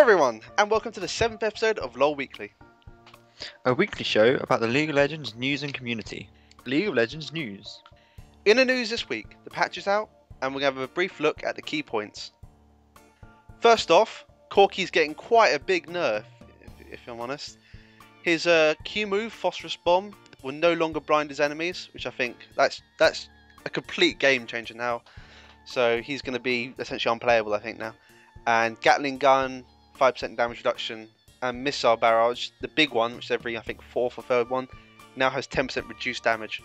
everyone, and welcome to the 7th episode of LoL Weekly. A weekly show about the League of Legends news and community. League of Legends news. In the news this week, the patch is out, and we're going to have a brief look at the key points. First off, Corki's getting quite a big nerf, if I'm honest. His Q move, Phosphorus Bomb, will no longer blind his enemies, which I think that's a complete game changer now. So he's going to be essentially unplayable, I think, now. And Gatling Gun, 5% damage reduction, and Missile Barrage, the big one, which is every, I think, 4th or 3rd one, now has 10% reduced damage.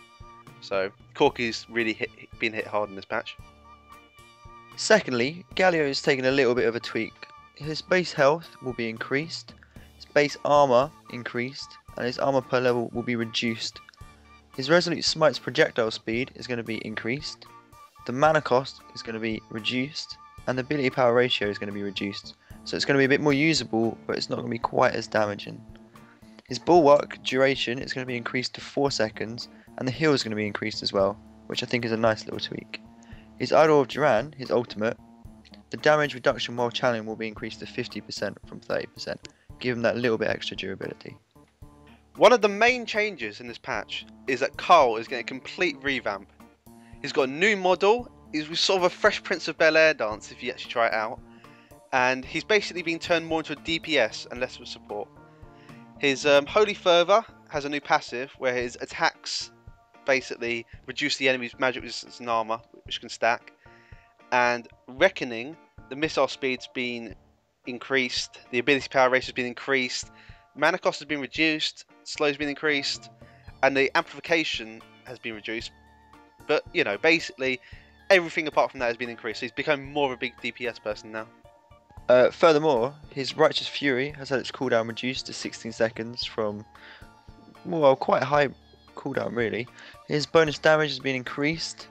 So Corki's really been hit hard in this patch. Secondly, Galio's taken a little bit of a tweak. His base health will be increased, his base armor increased, and his armor per level will be reduced. His Resolute Smite's projectile speed is going to be increased, the mana cost is going to be reduced, and the ability power ratio is going to be reduced. So it's going to be a bit more usable, but it's not going to be quite as damaging. His Bulwark duration is going to be increased to 4 seconds, and the heal is going to be increased as well, which I think is a nice little tweak. His Idol of Duran, his ultimate, the damage reduction while channeling will be increased to 50% from 30%, give him that little bit extra durability. One of the main changes in this patch is that Carl is getting a complete revamp. He's got a new model. He's sort of a Fresh Prince of Bel-Air dance if you actually try it out. And he's basically been turned more into a DPS and less of a support. His Holy Fervour has a new passive where his attacks basically reduce the enemy's magic resistance and armor, which can stack. And Reckoning, the missile speed's been increased, the ability power ratio has been increased, mana cost has been reduced, slow's been increased, and the amplification has been reduced. But, you know, basically everything apart from that has been increased. So he's become more of a big DPS person now. Furthermore, his Righteous Fury has had its cooldown reduced to 16 seconds from, well, quite a high cooldown really. His bonus damage has been increased.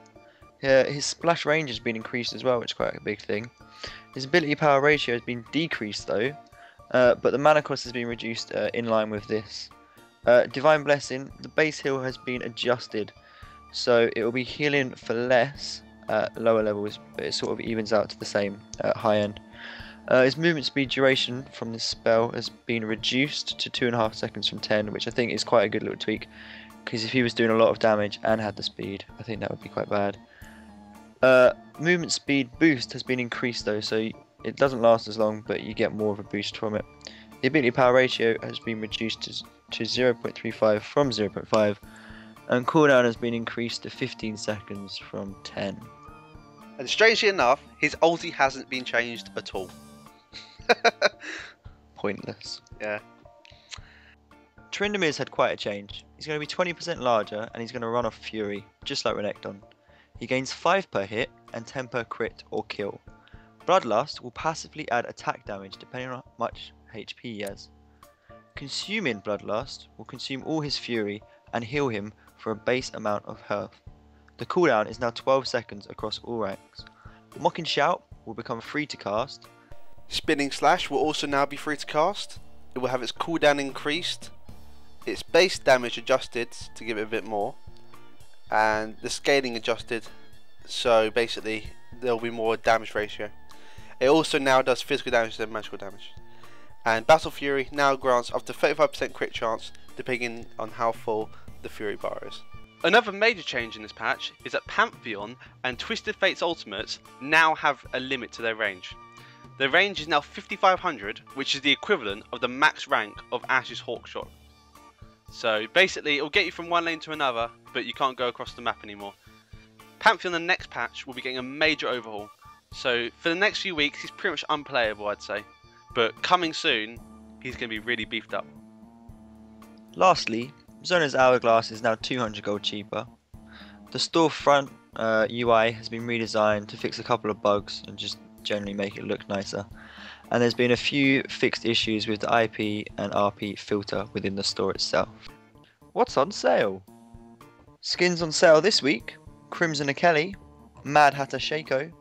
His splash range has been increased as well, which is quite a big thing. His ability power ratio has been decreased though, but the mana cost has been reduced in line with this. Divine Blessing, the base heal has been adjusted, so it will be healing for less at lower levels, but it sort of evens out to the same at high end. His movement speed duration from this spell has been reduced to 2.5 seconds from 10, which I think is quite a good little tweak, because if he was doing a lot of damage and had the speed, I think that would be quite bad. Movement speed boost has been increased though, so it doesn't last as long, but you get more of a boost from it. The ability power ratio has been reduced to 0.35 from 0.5, and cooldown has been increased to 15 seconds from 10. And strangely enough, his ulti hasn't been changed at all. Pointless. Yeah. Trindamir's had quite a change. He's going to be 20% larger, and he's going to run off Fury, just like Renekton. He gains 5 per hit and 10 per crit or kill. Bloodlust will passively add attack damage depending on how much HP he has. Consuming Bloodlust will consume all his Fury and heal him for a base amount of health. The cooldown is now 12 seconds across all ranks. Mocking Shout will become free to cast. Spinning Slash will also now be free to cast. It will have its cooldown increased, its base damage adjusted to give it a bit more, and the scaling adjusted, so basically there will be more damage ratio. It also now does physical damage than magical damage. And Battle Fury now grants up to 35% crit chance depending on how full the Fury bar is. Another major change in this patch is that Pantheon and Twisted Fate's ultimates now have a limit to their range. Their range is now 5500, which is the equivalent of the max rank of Ashe's Hawkshot. So basically it will get you from one lane to another, but you can't go across the map anymore. Pantheon in the next patch will be getting a major overhaul. So for the next few weeks he's pretty much unplayable, I'd say. But coming soon, he's going to be really beefed up. Lastly, Zona's Hourglass is now 200 gold cheaper. The storefront UI has been redesigned to fix a couple of bugs and just generally make it look nicer. And there's been a few fixed issues with the IP and RP filter within the store itself. What's on sale? Skins on sale this week: Crimson Akeli, Mad Hatter Shaco,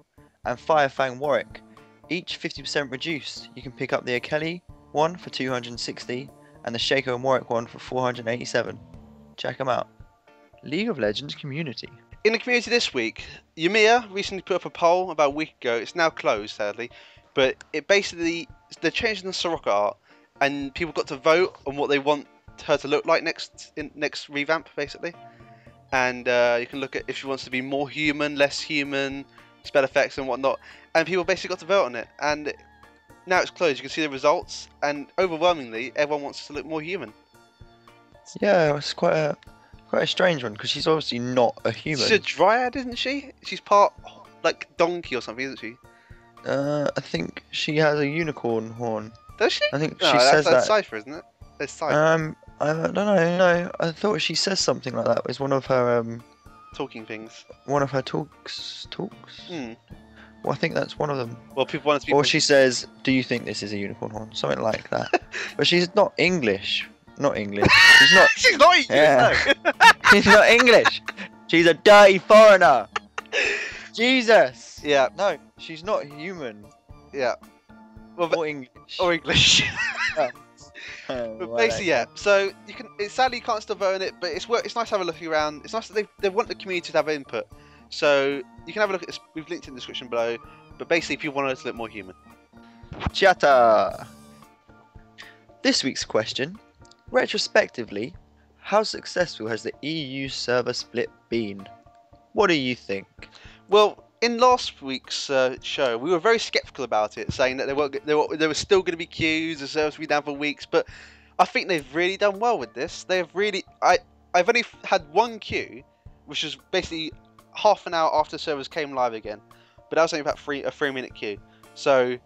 and Firefang Warwick. Each 50% reduced. You can pick up the Akeli one for 260 and the Shaco and Warwick one for 487. Check them out. League of Legends community. In the community this week, Yumiya recently put up a poll about a week ago. It's now closed, sadly, but it basically they're changing the Soraka art, and people got to vote on what they want her to look like next revamp, basically. And you can look at if she wants to be more human, less human, spell effects and whatnot. And people basically got to vote on it. And now it's closed. You can see the results, and overwhelmingly, everyone wants to look more human. Yeah, it's quite a strange one because she's obviously not a human. She's a dryad, isn't she? She's part like donkey or something, isn't she? I think she has a unicorn horn. Does she? I think No, she says that's that. Cypher, isn't it? It's Cypher. I don't know. No, I thought she says something like that. It's one of her Talking things. one of her talks. Hmm. Well, I think that's one of them. Well, people want to be. Or she says, "Do you think this is a unicorn horn?" Something like that. But she's not English. Not English. She's not. She's not English. Yeah. No. She's not English. She's a dirty foreigner. Jesus. Yeah. No, she's not human Yeah. Well, or English. or English. But basically, yeah. So you can. Sadly, you can't still vote on it, but it's nice to have a look around. It's nice that they want the community to have input. So you can have a look at this. We've linked in the description below. But basically, people want us to look more human. Chatter. This week's question: retrospectively, how successful has the EU server split been? What do you think? Well, in last week's show, we were very skeptical about it, saying that there were still going to be queues, the servers would be down for weeks. But I think they've really done well with this. They've really. I've only had one queue, which was basically half an hour after servers came live again, but that was only about a 3-minute queue. So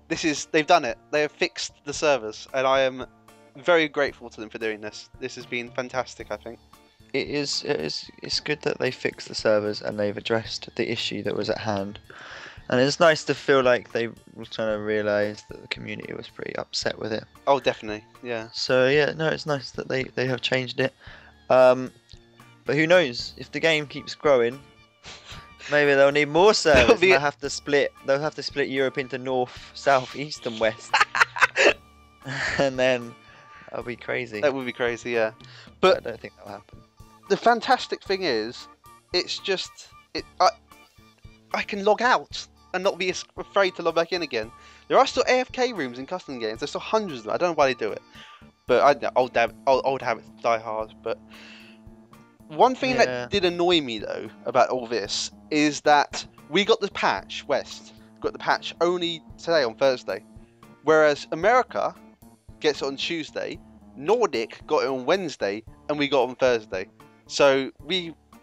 they've done it. They have fixed the servers, and I am very grateful to them for doing this. This has been fantastic, I think. It's good that they fixed the servers and they've addressed the issue that was at hand. And it's nice to feel like they were trying to realise that the community was pretty upset with it. Oh, definitely, yeah. So yeah, no, it's nice that they have changed it. But who knows? If the game keeps growing, maybe they'll need more servers. They'll have to split Europe into north, south, east, and west. And then that'll be crazy. That would be crazy, yeah. But I don't think that'll happen. The fantastic thing is, it's just I can log out and not be afraid to log back in again. There are still AFK rooms in custom games. There's still hundreds of them. I don't know why they do it, but old habits die hard. But one thing that did annoy me though about all this is that we got the patch got the patch only today on Thursday, whereas America gets it on Tuesday, Nordic got it on Wednesday, and we got it on Thursday. So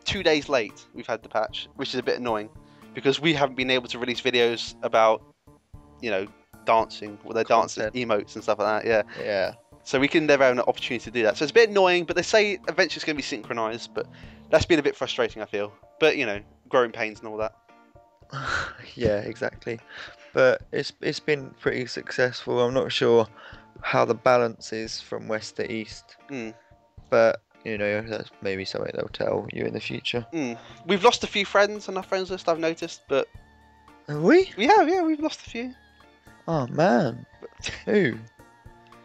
2 days late we've had the patch, which is a bit annoying because we haven't been able to release videos about, dancing, their dancing emotes and stuff like that. Yeah. So we can never have an opportunity to do that. So it's a bit annoying, but they say eventually it's going to be synchronized. But that's been a bit frustrating, I feel. But growing pains and all that. Yeah, exactly. But it's been pretty successful. I'm not sure how the balance is from west to east, but that's maybe something they'll tell you in the future. We've lost a few friends on our friends list, I've noticed, but have we? Yeah, we've lost a few. Oh man, who?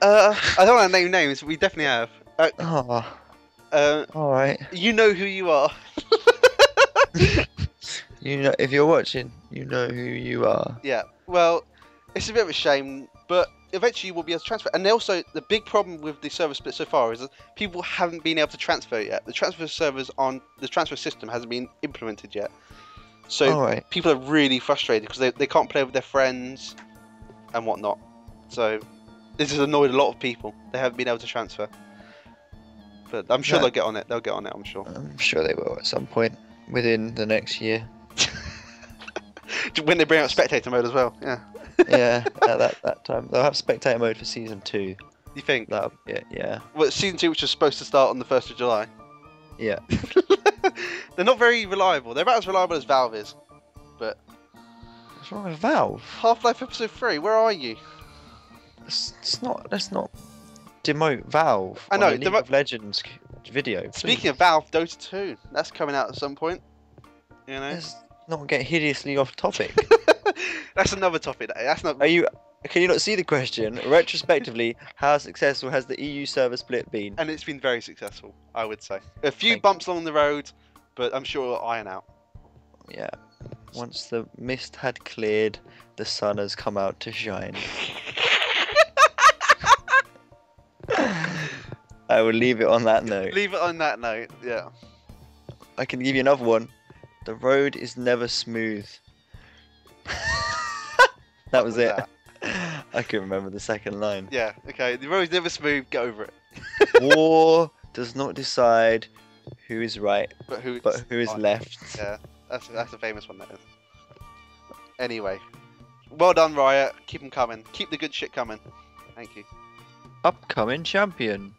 I don't want to name names, but we definitely have. All right. You know who you are. If you're watching, you know who you are. Yeah. Well, it's a bit of a shame, but eventually we'll be able to transfer. And also, the big problem with the server split so far is that people haven't been able to transfer it yet. The transfer system hasn't been implemented yet. So people are really frustrated because they can't play with their friends and whatnot. So this has annoyed a lot of people. They haven't been able to transfer. But I'm sure they'll get on it. They'll get on it, I'm sure. I'm sure they will at some point within the next year. When they bring out spectator mode as well, yeah. Yeah, at that time. They'll have spectator mode for season 2. You think? That'll be it, yeah. Well, season 2, which was supposed to start on the 1st of July. Yeah. They're not very reliable. They're about as reliable as Valve is. But what's wrong with Valve? Half-Life Episode 3, where are you? Let's not demote Valve. I know. On a League of Legends video. Speaking of Valve, Dota 2, that's coming out at some point. Let's not get hideously off topic. That's another topic. That's not. Can you not see the question? Retrospectively, how successful has the EU server split been? And it's been very successful, I would say. A few bumps along the road, but I'm sure it'll iron out. Yeah. Once the mist had cleared, the sun has come out to shine. I will leave it on that note. Leave it on that note. Yeah. I can give you another one. The road is never smooth. That was it. that? I couldn't remember the second line. Yeah. Okay. The road's never smooth. Get over it. War does not decide who is right, But who is right. left. Yeah. That's a famous one. That is. Anyway, well done, Riot. Keep them coming. Keep the good shit coming. Thank you. Upcoming champion.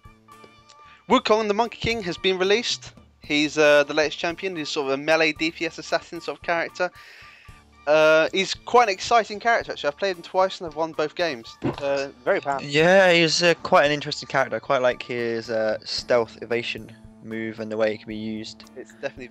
Wukong, the Monkey King, has been released. He's the latest champion. He's sort of a melee DPS assassin sort of character. He's quite an exciting character actually. I've played him twice and I've won both games. Very powerful. Yeah, he's quite an interesting character. I quite like his stealth evasion move and the way it can be used. It's definitely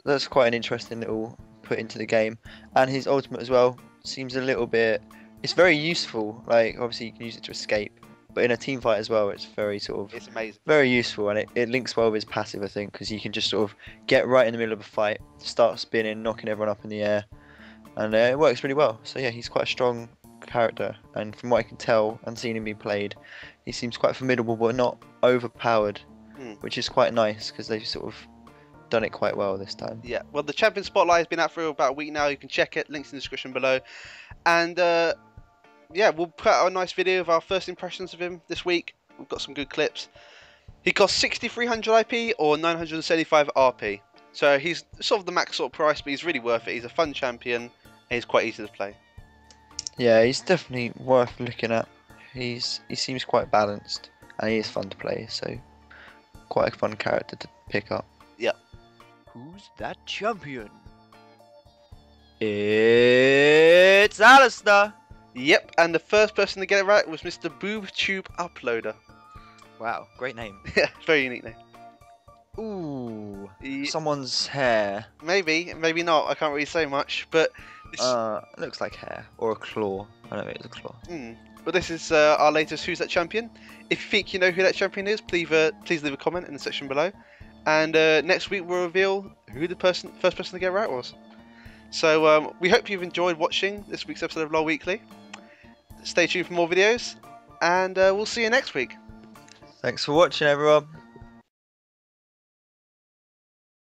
That's quite an interesting little put into the game. And his ultimate as well seems a little bit. It's very useful. Like obviously you can use it to escape, but in a team fight as well, it's very sort of. It's amazing. Very useful, and it links well with his passive, I think, because you can just sort of get right in the middle of a fight, start spinning, knocking everyone up in the air, and it works really well. So yeah, he's quite a strong character, and from what I can tell and seeing him be played, he seems quite formidable but not overpowered, which is quite nice because they've sort of done it quite well this time. Yeah, well the Champion Spotlight has been out for about a week now. You can check it, links in the description below. And yeah, we'll put out a nice video of our first impressions of him this week. We've got some good clips. He costs 6,300 IP or 975 RP. So he's sort of the max sort of price, but he's really worth it. He's a fun champion and he's quite easy to play. Yeah, he's definitely worth looking at. He seems quite balanced and he is fun to play, so quite a fun character to pick up. Yep. Who's that champion? It's Alistair! Yep, and the first person to get it right was Mr. BoobTube Uploader. Wow, great name. Yeah, very unique name. Ooh, Ye- someone's hair. Maybe, maybe not. I can't really say much, but this, Looks like hair or a claw. I don't think it's a claw. but this is our latest Who's That Champion. If you think you know who that champion is, please leave a comment in the section below. And next week we'll reveal who the first person to get it right was. So we hope you've enjoyed watching this week's episode of LoL Weekly. Stay tuned for more videos, and we'll see you next week. Thanks for watching, everyone.